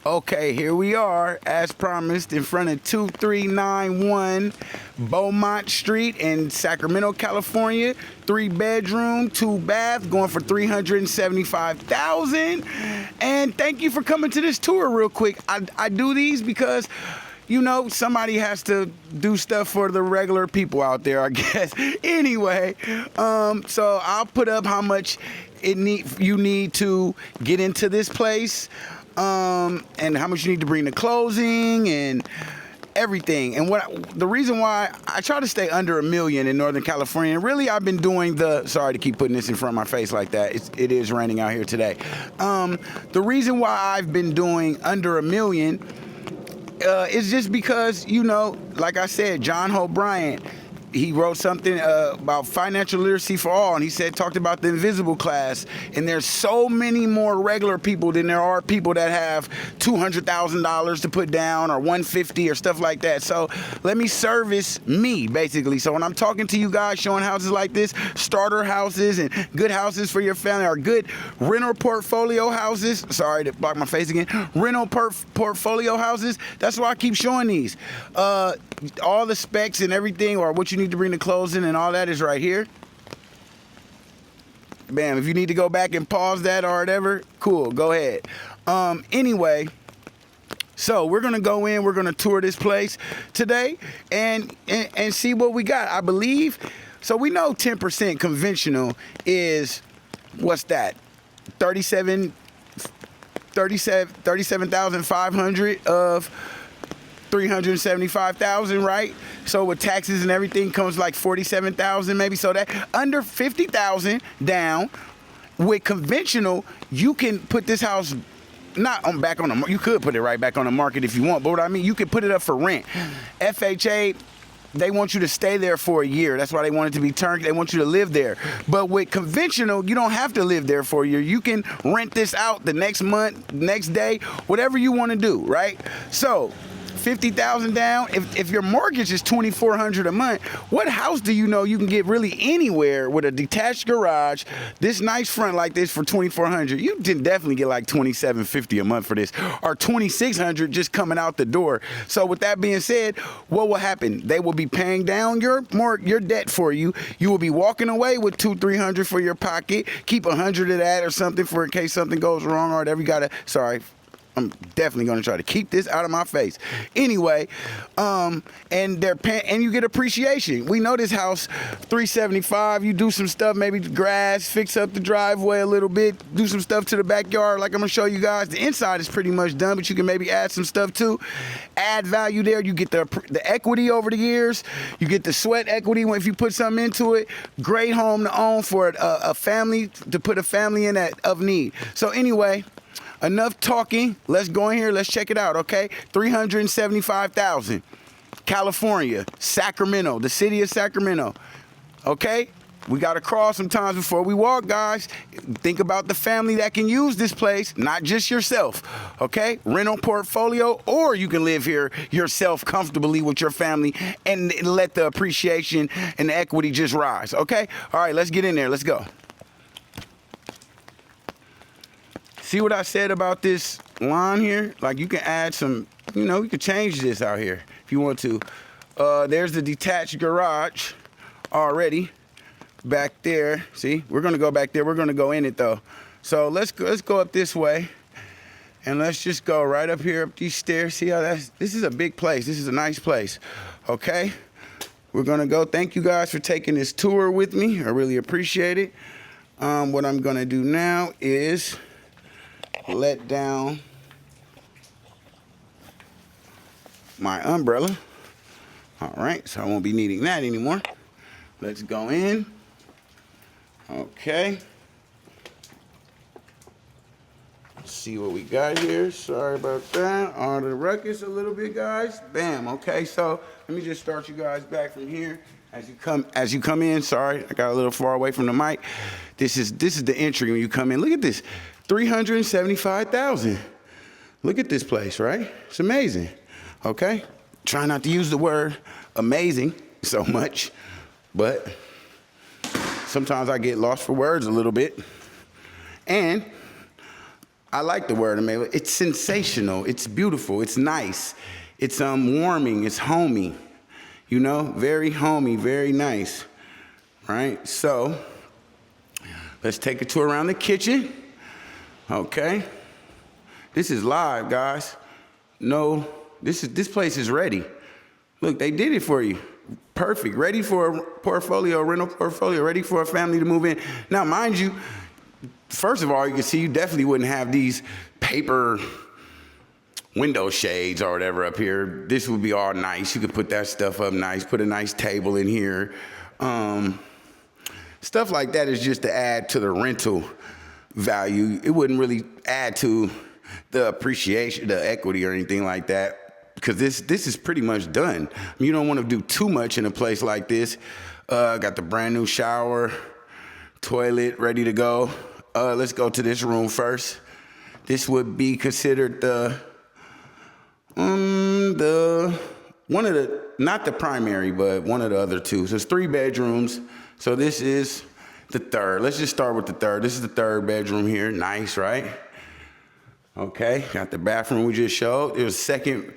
Okay, here we are, as promised, in front of 2391 Beaumont Street in Sacramento, California. 3-bedroom, 2-bath, going for $375,000. And thank you for coming to this tour real quick. I do these because, you know, somebody has to do stuff for the regular people out there, I guess. Anyway, so I'll put up how much you need to get into this place. And how much you need to bring to closing and everything. And the reason why I try to stay under $1 million in Northern California, and really I've been doing sorry to keep putting this in front of my face like that. It is raining out here today. The reason why I've been doing under $1 million is just because, you know, like I said, John Hope Bryant, he wrote something about financial literacy for all, and he talked about the invisible class, and there's so many more regular people than there are people that have $200,000 to put down or $150 or stuff like that. So let me service me, basically. So when I'm talking to you guys, showing houses like this, starter houses and good houses for your family, or good rental portfolio houses, sorry to block my face again, rental portfolio houses, that's why I keep showing these. All the specs and everything, or what you need to bring to closing and all that, is right here. Bam. If you need to go back and pause that or whatever, cool, go ahead. Anyway, so we're gonna go in, we're gonna tour this place today and see what we got. I believe, so we know 10% conventional is, what's that, 37,500 of 375,000, right? So with taxes and everything comes like 47,000 maybe. So that under 50,000 down. With conventional, you can put this house back on the. You could put it right back on the market if you want, but what I mean, you can put it up for rent. FHA, they want you to stay there for a year. That's why they want it to be turned. They want you to live there. But with conventional, you don't have to live there for a year. You can rent this out the next month, next day, whatever you want to do, right? So 50,000 down. If your mortgage is $2,400 a month, what house do you know you can get really anywhere with a detached garage, this nice front like this for $2,400? You can definitely get like $2,750 a month for this, or $2,600 just coming out the door. So with that being said, what will happen? They will be paying down your debt for you. You will be walking away with $200-300 for your pocket. Keep 100 of that or something for in case something goes wrong or whatever. I'm definitely going to try to keep this out of my face. Anyway, and they're paying, and you get appreciation. We know this house, $375. You do some stuff, maybe grass, fix up the driveway a little bit, do some stuff to the backyard like I'm going to show you guys. The inside is pretty much done, but you can maybe add some stuff too. Add value there. You get the equity over the years. You get the sweat equity if you put something into it. Great home to own for a family, to put a family in of need. So anyway, enough talking. Let's go in here. Let's check it out, okay? $375,000. California, Sacramento, the city of Sacramento. Okay? We got to crawl sometimes before we walk, guys. Think about the family that can use this place, not just yourself, okay? Rental portfolio, or you can live here yourself comfortably with your family and let the appreciation and the equity just rise, okay? All right, let's get in there. Let's go. See what I said about this line here? Like, you can add some, you know, you can change this out here if you want to. There's the detached garage already back there. See, we're gonna go back there. We're gonna go in it though. So let's go up this way, and let's just go right up here up these stairs. See how this is a big place. This is a nice place. Okay, we're gonna go. Thank you guys for taking this tour with me. I really appreciate it. What I'm gonna do now is let down my umbrella. All right, so I won't be needing that anymore. Let's go in. Okay. Let's see what we got here. Sorry about that. On the ruckus a little bit, guys. Bam. Okay, so let me just start you guys back from here. As you come in, sorry, I got a little far away from the mic. This is the entry when you come in. Look at this. 375,000. Look at this place, right? It's amazing. Okay? Try not to use the word amazing so much, but sometimes I get lost for words a little bit. And I like the word immaculate. It's sensational. It's beautiful. It's nice. It's warming. It's homey. You know, very homey, very nice. Right? So let's take a tour around the kitchen. Okay. This is live, guys. No, this place is ready. Look, they did it for you. Perfect. Ready for a portfolio, rental portfolio, ready for a family to move in. Now, mind you, first of all, you can see you definitely wouldn't have these paper window shades or whatever up here. This would be all nice. You could put that stuff up nice, put a nice table in here. Stuff like that is just to add to the rental value. It wouldn't really add to the appreciation, the equity or anything like that. Because this is pretty much done. You don't want to do too much in a place like this. Got the brand new shower, toilet ready to go. Let's go to this room first. This would be considered one of the, not the primary, but one of the other two. So it's 3 bedrooms. So this is the third. Let's just start with the third. This is the 3rd bedroom here. Nice, right? Okay, got the bathroom we just showed. It was second.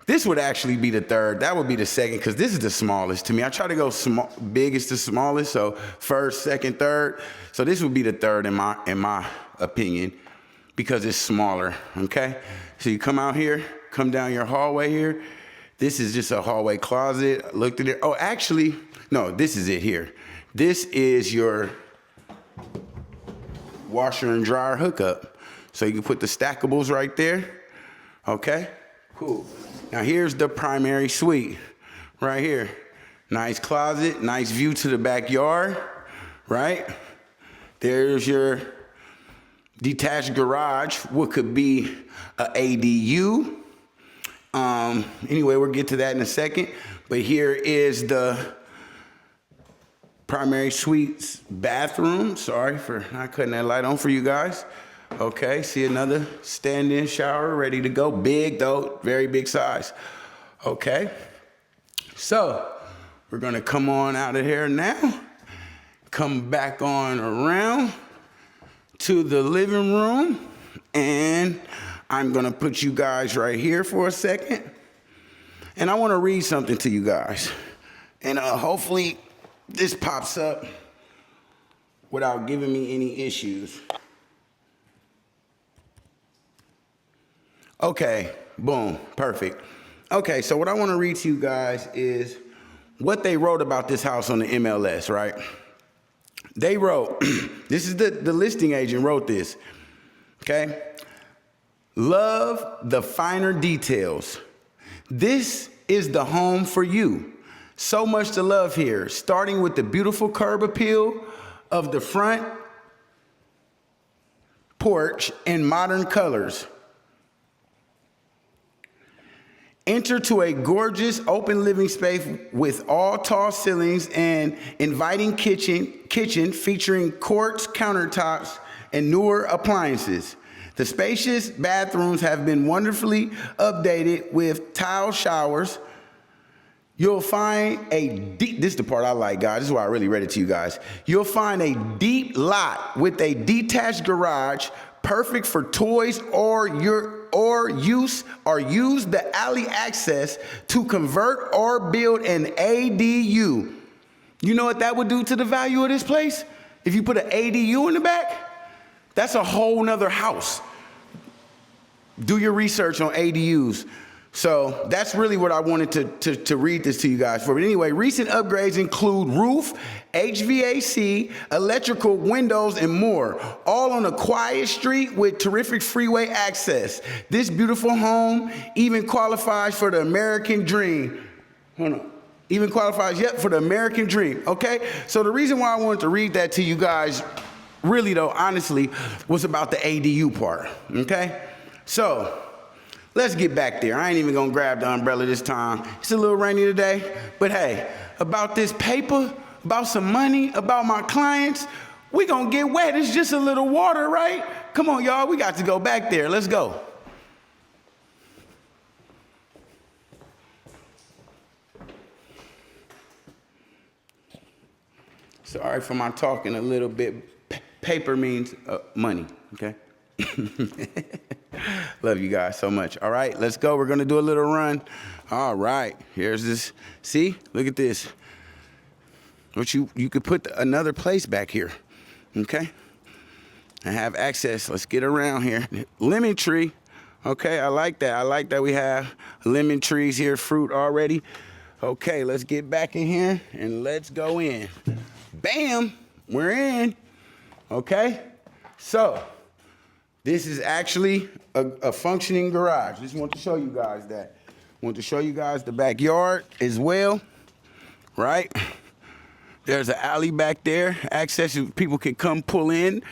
This would actually be the 3rd. That would be the 2nd, because this is the smallest to me. I try to go biggest to smallest, so 1st, 2nd, 3rd. So this would be the 3rd in my opinion, because it's smaller, okay? So you come out here, come down your hallway here. This is just a hallway closet. I looked at it. Oh, actually, no, this is it here. This is your washer and dryer hookup. So you can put the stackables right there, okay? Cool. Now here's the primary suite, right here. Nice closet, nice view to the backyard, right? There's your detached garage, what could be a ADU. Anyway, we'll get to that in a second. But here is the primary suite's bathroom. Sorry for not cutting that light on for you guys. Okay, see another stand-in shower ready to go. Big though, very big size. Okay, so we're gonna come on out of here now. Come back on around to the living room, and I'm gonna put you guys right here for a second. And I wanna read something to you guys. And hopefully this pops up without giving me any issues. Okay, boom, perfect. Okay, so what I want to read to you guys is what they wrote about this house on the MLS, right? They wrote, this is the listing agent wrote this, okay? Love the finer details. This is the home for you. So much to love here, starting with the beautiful curb appeal of the front porch in modern colors. Enter to a gorgeous open living space with all tall ceilings and inviting kitchen featuring quartz countertops and newer appliances. The spacious bathrooms have been wonderfully updated with tile showers. You'll find a deep, this is the part I like, guys. This is why I really read it to you guys. You'll find a deep lot with a detached garage, perfect for toys or use the alley access to convert or build an ADU. You know what that would do to the value of this place? If you put an ADU in the back, that's a whole nother house. Do your research on ADUs. So that's really what I wanted to read this to you guys for. But anyway, recent upgrades include roof, HVAC, electrical, windows, and more. All on a quiet street with terrific freeway access. This beautiful home even qualifies for the American dream. Hold on. Even qualifies, yep, for the American dream, okay? So the reason why I wanted to read that to you guys, really though, honestly, was about the ADU part, okay? So let's get back there. I ain't even gonna grab the umbrella this time. It's a little rainy today, but hey, about this paper, about some money, about my clients, we gonna get wet. It's just a little water, right? Come on, y'all, we got to go back there. Let's go. Sorry for my talking a little bit. Paper means money, okay? Love you guys so much. All right, let's go. We're going to do a little run. All right, here's this. See, look at this. Which you could put another place back here, okay? And have access. Let's get around here. Lemon tree, okay, I like that. I like that we have lemon trees here, fruit already. Okay, let's get back in here and let's go in. Bam, we're in, okay? So, this is actually a functioning garage. Just want to show you guys that. Want to show you guys the backyard as well, right? There's an alley back there. Access, people can come pull in.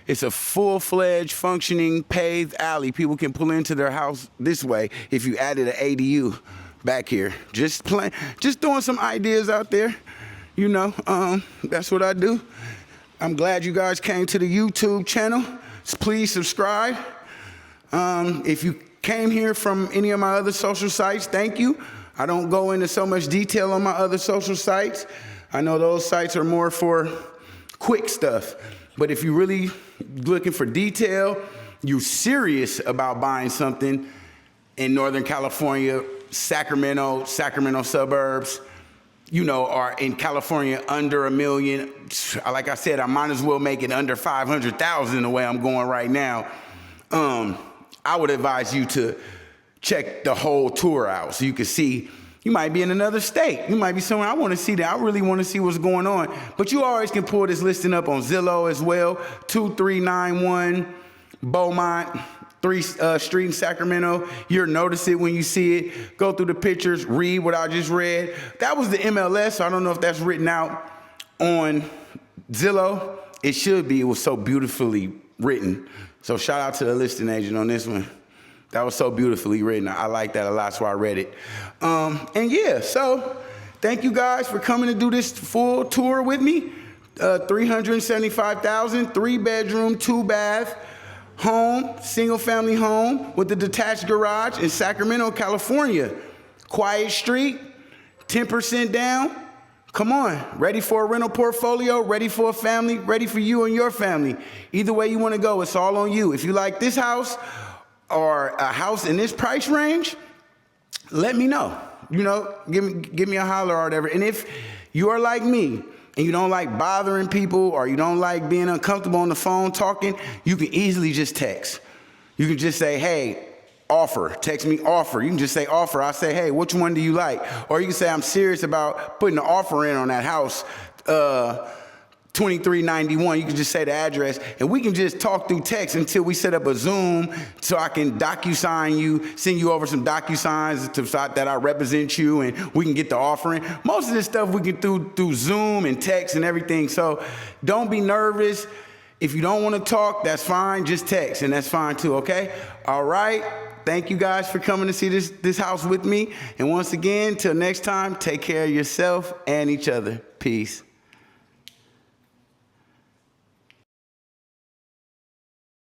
It's a full-fledged, functioning, paved alley. People can pull into their house this way if you added an ADU back here. Just throwing some ideas out there. You know, that's what I do. I'm glad you guys came to the YouTube channel. Please subscribe. If you came here from any of my other social sites, thank you. I don't go into so much detail on my other social sites. I know those sites are more for quick stuff. But if you're really looking for detail, you're serious about buying something in Northern California, Sacramento suburbs, you know, or in California under $1 million. Like I said, I might as well make it under 500,000 the way I'm going right now. I would advise you to check the whole tour out so you can see. You might be in another state. You might be somewhere, I want to see that. I really want to see what's going on. But you always can pull this listing up on Zillow as well. 2391 Beaumont, 3 Street in Sacramento. You'll notice it when you see it. Go through the pictures, read what I just read. That was the MLS, so I don't know if that's written out on Zillow. It should be. It was so beautifully written. So shout out to the listing agent on this one. That was so beautifully written. I like that a lot, so I read it. And yeah, so thank you guys for coming to do this full tour with me. 375,000, 3-bedroom, 2-bath home, single family home with a detached garage in Sacramento, California. Quiet street, 10% down. Come on, ready for a rental portfolio, ready for a family, ready for you and your family. Either way you want to go, it's all on you. If you like this house or a house in this price range, let me know. You know, give me a holler or whatever. And if you are like me and you don't like bothering people or you don't like being uncomfortable on the phone talking, you can easily just text. You can just say, hey, offer. Text me offer. You can just say offer. I'll say, hey, which one do you like? Or you can say, I'm serious about putting an offer in on that house, 2391. You can just say the address, and we can just talk through text until we set up a Zoom so I can DocuSign you, send you over some DocuSigns that I represent you, and we can get the offering. Most of this stuff we can do through Zoom and text and everything, so don't be nervous. If you don't want to talk, that's fine. Just text, and that's fine too, okay? All right. Thank you guys for coming to see this house with me. And once again, till next time, take care of yourself and each other. Peace.